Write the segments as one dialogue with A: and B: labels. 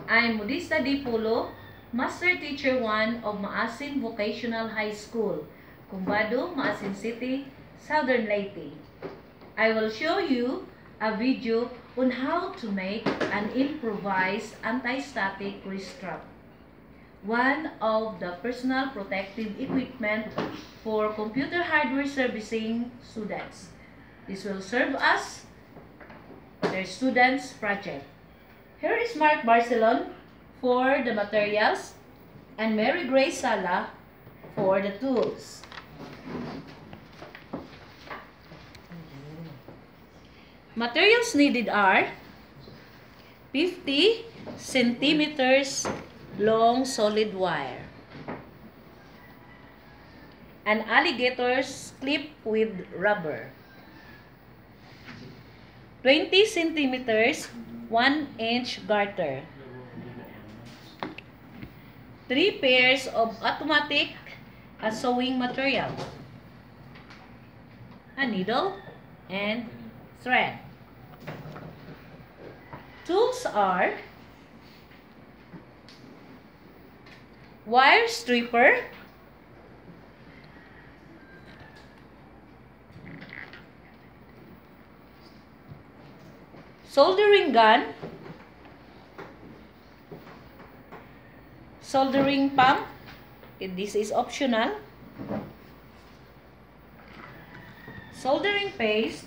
A: I'm Modista D. Pulo, Master Teacher 1 of Maasin Vocational High School, Cumbado, Maasin City, Southern Leyte. I will show you a video on how to make an improvised anti-static wrist strap, one of the personal protective equipment for computer hardware servicing students. This will serve as their students' project. Here is Mark Barcelon for the materials and Mary Grace Sala for the tools. Materials needed are 50 centimeters long solid wire, an alligator's clip with rubber, 20 centimeters 1-inch garter, 3 pairs of automatic sewing material, a needle, and thread. Tools are wire stripper, soldering gun, soldering pump, this is optional, soldering paste,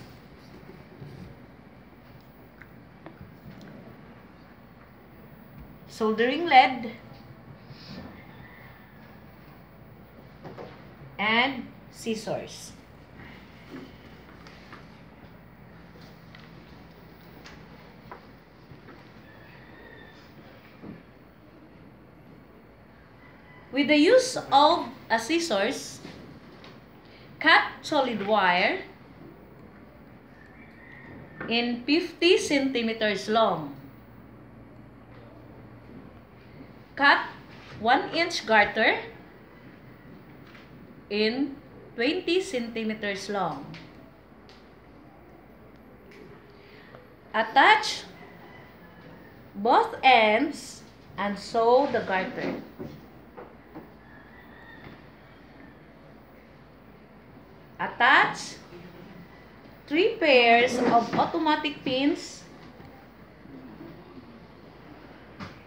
A: soldering lead, and scissors. With the use of a scissors, cut solid wire in 50 centimeters long. Cut 1-inch garter in 20 centimeters long. Attach both ends and sew the garter. Attach 3 pairs of automatic pins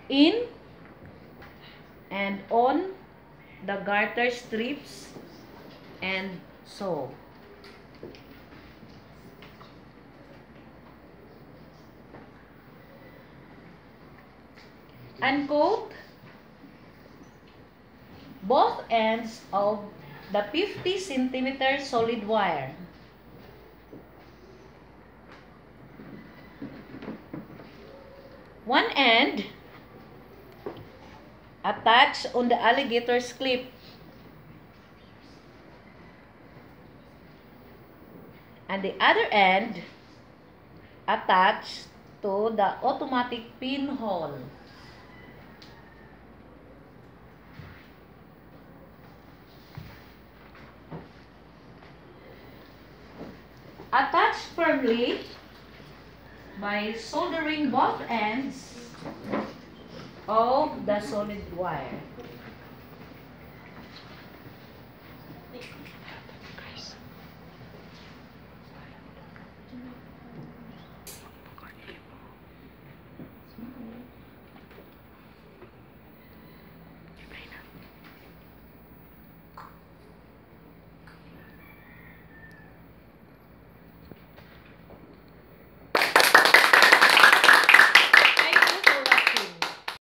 A: in and on the garter strips and sew. Uncoat both ends of the 50 centimeter solid wire. One end attach on the alligator's clip and the other end attached to the automatic pinhole. Attach firmly by soldering both ends of the solid wire.